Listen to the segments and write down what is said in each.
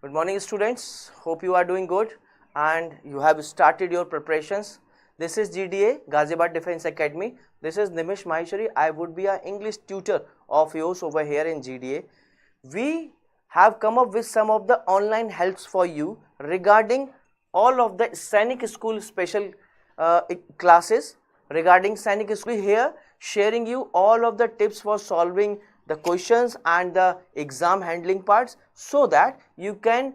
Good morning students, hope you are doing good and you have started your preparations. This is GDA, Ghaziabad Defence Academy. This is Nimish Maheshwari. I would be an English tutor of yours over here in GDA. We have come up with some of the online helps for you regarding all of the Sainik School special classes. Regarding Sainik School, here sharing you all of the tips for solving the questions and the exam handling parts, so that you can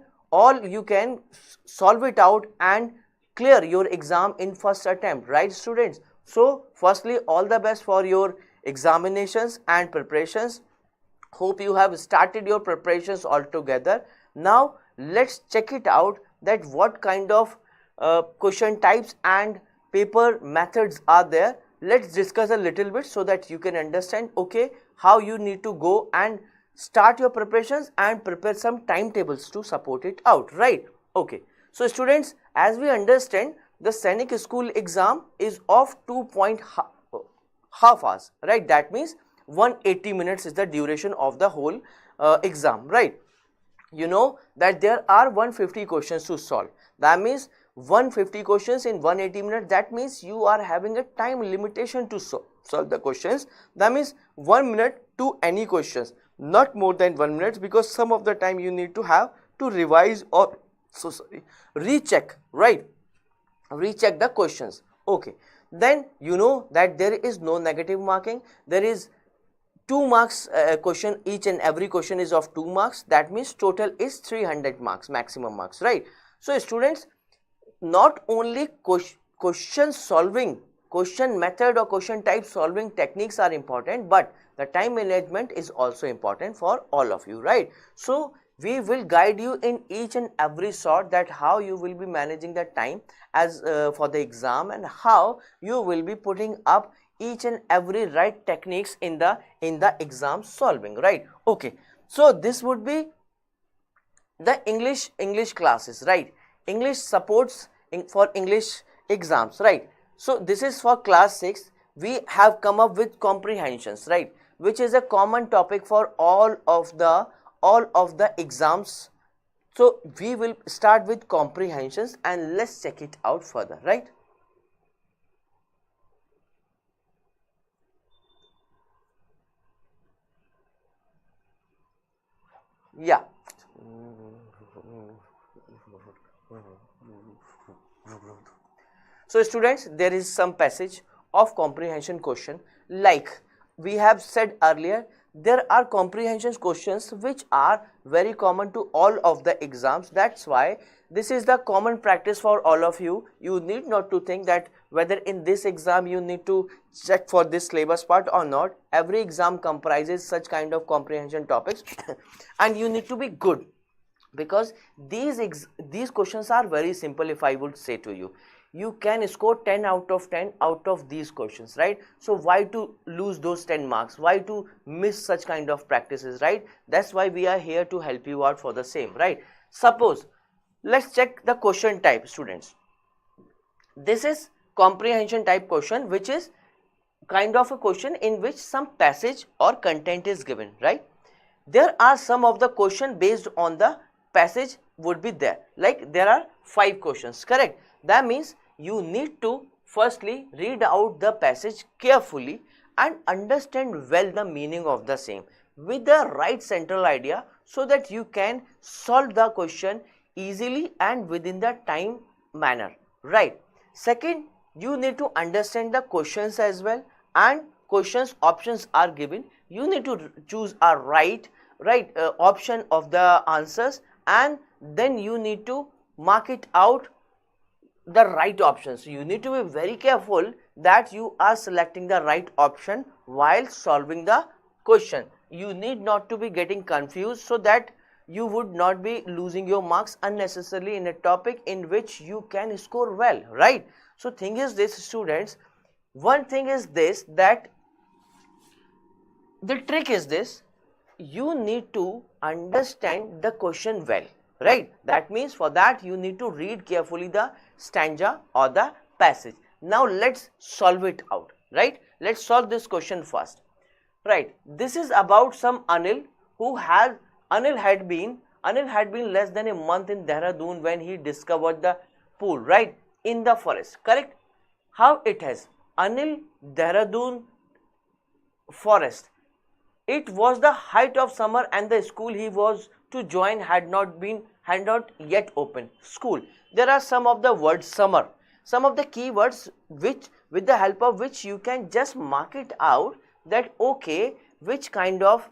solve it out and clear your exam in first attempt, right students? So firstly, all the best for your examinations and preparations. Hope you have started your preparations altogether. Now let's check it out that what kind of question types and paper methods are there. Let's discuss a little bit so that you can understand how you need to go and start your preparations and prepare some timetables to support it out, right? So students, as we understand, the Sainik School exam is of 2.5 hours, right? That means 180 minutes is the duration of the whole exam, right? You know that there are 150 questions to solve. That means 150 questions in 180 minutes. That means you are having a time limitation to solve the questions. That means 1 minute to any questions, not more than 1 minute, because some of the time you need to have to revise or recheck, right? Recheck the questions. Then you know that there is no negative marking. There is 2 marks question. Each and every question is of 2 marks. That means total is 300 marks, maximum marks, right? So students, not only question solving, question method or question type solving techniques are important, but the time management is also important for all of you, right? So we will guide you in each and every sort that how you will be managing the time as for the exam, and how you will be putting up each and every right techniques in the exam solving, right? So this would be the English classes, right? English supports for English exams, right? So this is for class 6. We have come up with comprehensions, right, which is a common topic for all of the exams. So we will start with comprehensions and let's check it out further, right? Yeah. So students, there is some passage of comprehension question. Like we have said earlier, there are comprehension questions which are very common to all of the exams. That's why this is the common practice for all of you. You need not to think that whether in this exam you need to check for this syllabus part or not. Every exam comprises such kind of comprehension topics and you need to be good, because these questions are very simple. If I would say to you, you can score 10 out of 10 out of these questions, right? So why to lose those 10 marks? Why to miss such kind of practices, right? That's why we are here to help you out for the same, right? Suppose, let's check the question type, students. This is comprehension type question, which is kind of a question in which some passage or content is given, right? There are some of the question based on the passage would be there, like there are 5 questions, correct? That means you need to firstly read out the passage carefully and understand well the meaning of the same with the right central idea, so that you can solve the question easily and within the time manner, right? Second, you need to understand the questions as well, and questions options are given. You need to choose a right option of the answers, and then you need to mark it out the right options. So you need to be very careful that you are selecting the right option while solving the question. You need not to be getting confused, so that you would not be losing your marks unnecessarily in a topic in which you can score well, right? So thing is this, students, one thing is this, that the trick is this: you need to understand the question well, right? That means for that you need to read carefully the stanza or the passage. Now let's solve it out, right? Let's solve this question first, right? This is about some Anil had been Anil had been less than a month in Dehradun when he discovered the pool, right, in the forest, correct? How it has? Anil, Dehradun forest. It was the height of summer and the school he was to join had not yet opened. School. There are some of the words summer, some of the keywords which with the help of which you can just mark it out that okay, which kind of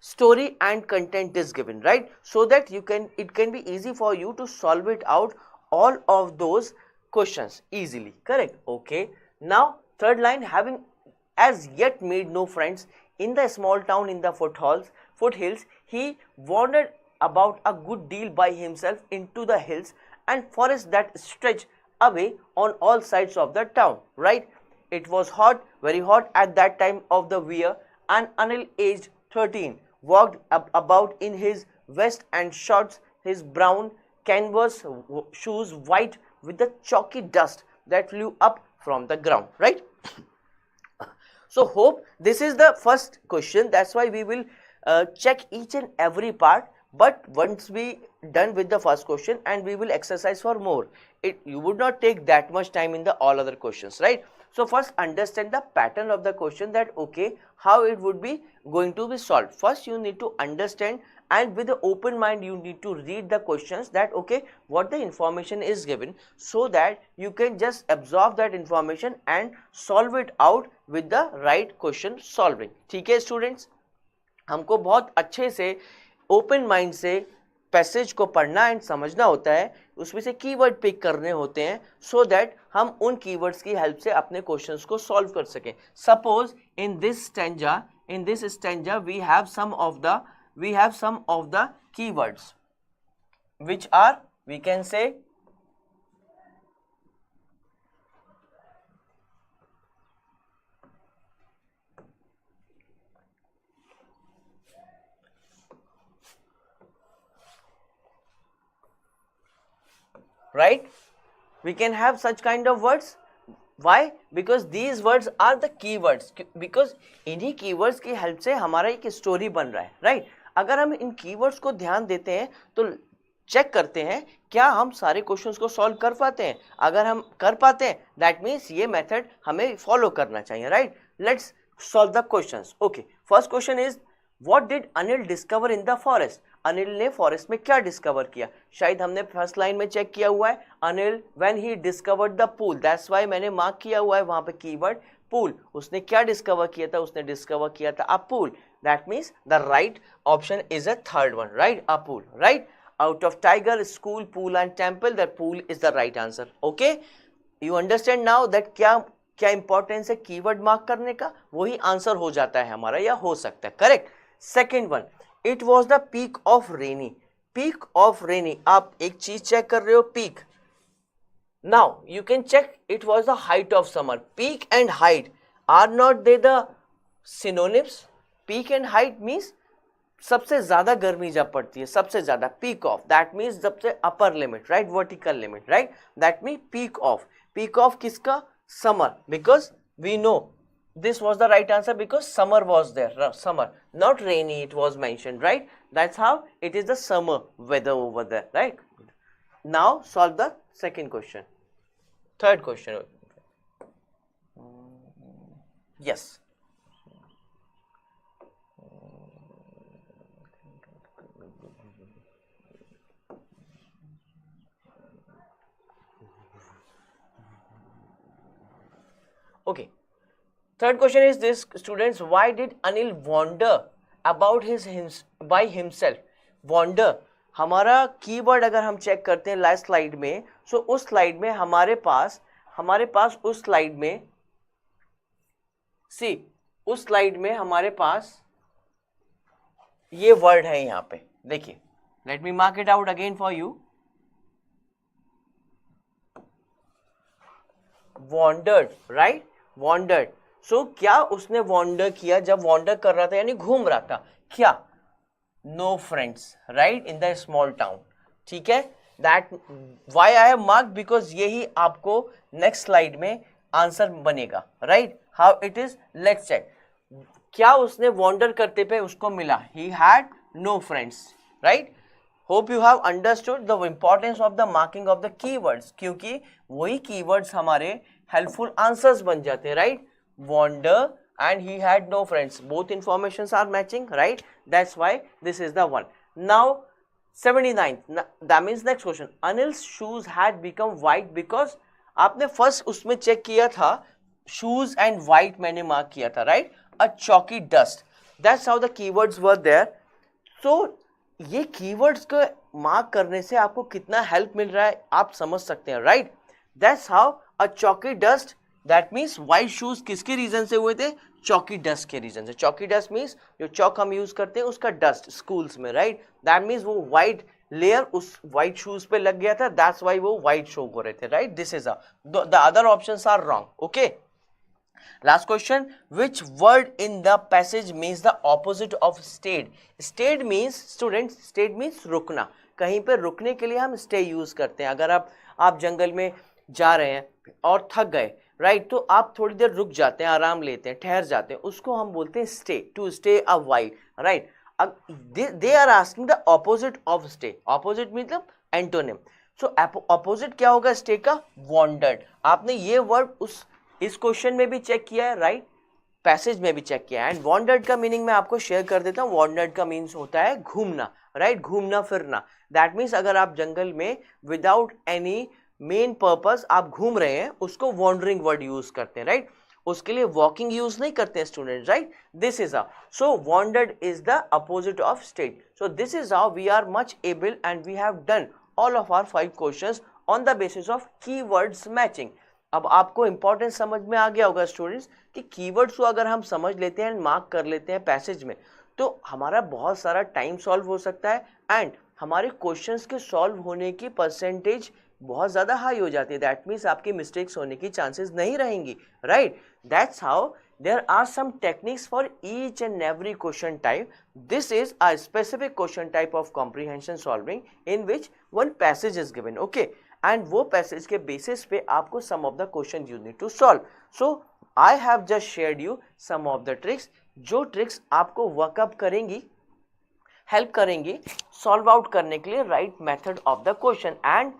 story and content is given, right? So that it can be easy for you to solve it out all of those questions easily, correct? Okay, now third line, having as yet made no friends in the small town in the foothills, he wandered about a good deal by himself into the hills and forests that stretch away on all sides of the town, right? It was hot, very hot at that time of the year, and Anil, aged 13, walked about in his vest and shorts, his brown canvas shoes white with the chalky dust that flew up from the ground, right? So hope this is the first question, that's why we will check each and every part, but once we done with the first question and we will exercise for more, you would not take that much time in the all other questions, right? So first understand the pattern of the question, that okay, how it would be going to be solved. First you need to understand, and with the open mind you need to read the questions, that okay, what the information is given, so that you can just absorb that information and solve it out with the right question solving. ठीक है students, हमको बहुत अच्छे से open mind से passage को पढ़ना and समझना होता है, उसमें से कीवर्ड पिक करने होते हैं, सो दैट हम उन कीवर्ड्स की हेल्प से अपने क्वेश्चंस को सॉल्व कर सकें. Suppose in this stanza we have some of the keywords which are, we can say, right? We can have such kind of words. Why? Because these words are the keywords. Because इन्हीं keywords की help से हमारा एक story बन रहा है, right? अगर हम इन keywords को ध्यान देते हैं तो चेक करते हैं क्या हम सारे क्वेश्चंस को सॉल्व कर पाते हैं. अगर हम कर पाते हैं, दैट मीन्स ये मेथड हमें फॉलो करना चाहिए, right? Let's solve the questions. Okay, first question is, what did Anil discover in the forest? Anil ने फॉरेस्ट में क्या डिस्कवर किया? शायद हमने फर्स्ट लाइन में चेक किया हुआ है, Anil when he discovered the pool, that's why मैंने मार्क किया हुआ है वहां पे कीवर्ड पूल. उसने क्या डिस्कवर किया था? उसने डिस्कवर किया था अ pool. That means the right option is a third one, right? A pool, right? Out of tiger, school, pool and temple, the pool is the right answer. Okay, you understand now that क्या importance है keyword mark करने का? वही answer हो जाता है हमारा या हो सकता है, correct? Second one, it was the peak of rainy. Peak of rainy, आप एक चीज चेक कर रहे हो, peak. Now you can check it was the height of summer. Peak and height are not they the synonyms? Peak and height means सबसे ज्यादा गर्मी जब पड़ती है, सबसे ज्यादा, पीक ऑफ, दैट मीन्स सबसे upper limit, right? Vertical limit, right? That mean peak of. Peak of किसका? Summer, because we know this was the right answer because summer was there, summer, not rainy it was mentioned, right? That's how it is the summer weather over there, right? Now solve the second question. Third question. Yes. Okay, third question is this, students, why did Anil wander about by himself? Wander, हमारा keyword अगर हम check करते हैं last slide में, सो उस slide में हमारे पास उस स्लाइड में सी उस स्लाइड में हमारे पास ये वर्ड है यहाँ पे, देखिए, let me mark it out again for you. Wondered, right? Wondered. So क्या उसने वॉन्डर किया? जब वॉन्डर कर रहा था यानी घूम रहा था, क्या? No friends, right? In the small town. ठीक है, that why I have mark, because यही आपको नेक्स्ट स्लाइड में आंसर बनेगा, right? How it is, let's check. क्या उसने वॉन्डर करते पे उसको मिला? He had no friends, right? Hope you have understood the importance of the marking of the keywords, क्योंकि वही keywords हमारे helpful answers बन जाते हैं, right? Wander and he had no friends. Both informations are matching, right? That's why this is the one. Now 79th, that means next question. Anil's shoes had become white because आपने first उसमें check किया था shoes and white मैंने mark किया था, right? A chalky dust. That's how the keywords were there. So ये keywords को mark करने से आपको कितना help मिल रहा है आप समझ सकते हैं, right? That's how a chalky dust, that means white shoes किसके रीजन से हुए थे? चॉकी डस्ट के रीजन से. चॉकी डस्ट मीन्स जो चॉक हम यूज करते हैं उसका डस्ट स्कूल्स में, राइट? दैट मीन्स वो व्हाइट लेयर उस व्हाइट शूज पे लग गया था, दैट्स व्हाई वो व्हाइट शो हो रहे थे, right? This is the other options are wrong. Okay, last question. Which word in the passage means the opposite of stayed? Stayed means student, state means रुकना. कहीं पे रुकने के लिए हम स्टे यूज करते हैं. अगर आप जंगल में जा रहे हैं और थक गए, राइट, तो आप थोड़ी देर रुक जाते हैं, आराम लेते हैं, ठहर जाते हैं, उसको हम बोलते हैं stay. To stay a while, right? They are asking the opposite of stay. Opposite मतलब एंटोनिम. सो ऑपोजिट क्या होगा स्टे का? वॉन्डर्ड. आपने ये वर्ड इस क्वेश्चन में भी चेक किया है, राइट? पैसेज में भी चेक किया है. एंड वॉन्डर्ड का मीनिंग मैं आपको शेयर कर देता हूँ. वॉन्डर्ड का मीन्स होता है घूमना, राइट? घूमना फिरना. दैट मीन्स अगर आप जंगल में विदाउट एनी मेन पर्पस आप घूम रहे हैं, उसको वॉन्डरिंग वर्ड यूज करते हैं, राइट? उसके लिए वॉकिंग यूज नहीं करते हैं student, right? This is how. So wondered is the opposite of stayed. So this is how we are much able and we have done all of our 5 questions on the basis of keywords matching. अब आपको importance समझ में आ गया होगा students कि keywords को अगर हम समझ लेते हैं, मार्क कर लेते हैं पैसेज में, तो हमारा बहुत सारा टाइम सॉल्व हो सकता है एंड हमारे क्वेश्चंस के सॉल्व होने की परसेंटेज बहुत ज़्यादा हाई हो जाती है. दैट मीन्स आपकी मिस्टेक्स होने की चांसेस नहीं रहेंगी, right? That's how there are some techniques for each and every question type. This is a specific question type of comprehension solving in which one passage is given, okay? And वो passage के basis पे आपको some of the question you need to solve. So I have just shared you some of the tricks, जो tricks आपको work up करेंगी, help करेंगी solve out करने के लिए right method of the question. And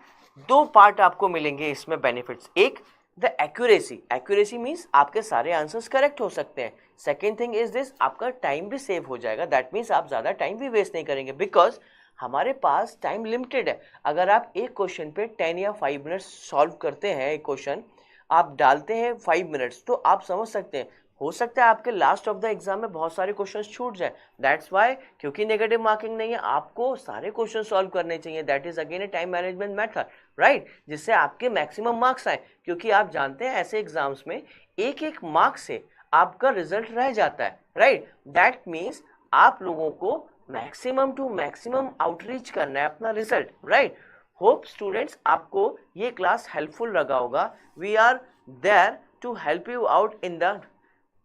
2 part आपको मिलेंगे इसमें बेनिफिट्स. एक, द एक्यूरेसी. एक्यूरेसी मीन्स आपके सारे आंसर्स करेक्ट हो सकते हैं. सेकेंड थिंग इज दिस, आपका टाइम भी सेव हो जाएगा. दैट मीन्स आप ज़्यादा टाइम भी वेस्ट नहीं करेंगे, बिकॉज हमारे पास टाइम लिमिटेड है. अगर आप एक क्वेश्चन पे 10 या 5 मिनट्स सॉल्व करते हैं, एक क्वेश्चन आप डालते हैं 5 मिनट्स, तो आप समझ सकते हैं हो सकता है आपके लास्ट ऑफ द एग्जाम में बहुत सारे क्वेश्चंस छूट जाए. दैट्स व्हाई, क्योंकि नेगेटिव मार्किंग नहीं है, आपको सारे क्वेश्चन सॉल्व करने चाहिए. That is again A time management method, right? जिससे आपके मैक्सिमम मार्क्स आए. क्योंकि आप जानते हैं ऐसे एग्जाम्स में एक एक मार्क्स से आपका रिजल्ट रह जाता है, राइट? दैट मीन्स आप लोगों को मैक्सिमम टू मैक्सिमम आउटरीच करना है अपना रिजल्ट, राइट? होप स्टूडेंट्स आपको ये क्लास हेल्पफुल लगा होगा. We are there to help you out in the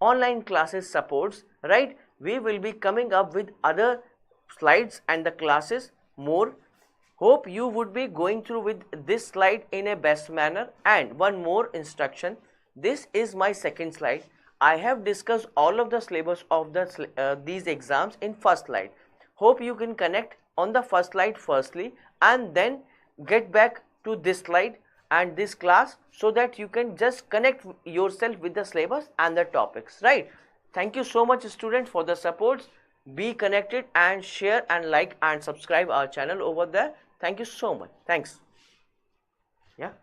online classes supports, right? We will be coming up with other slides and the classes more. Hope you would be going through with this slide in a best manner. And one more instruction, this is my second slide. I have discussed all of the syllabus of these exams in first slide. Hope you can connect on the first slide firstly and then get back to this slide and this class, so that you can just connect yourself with the syllabus and the topics, right? Thank you so much students for the supports. Be connected and share and like and subscribe our channel over there. Thank you so much. Thanks. Yeah.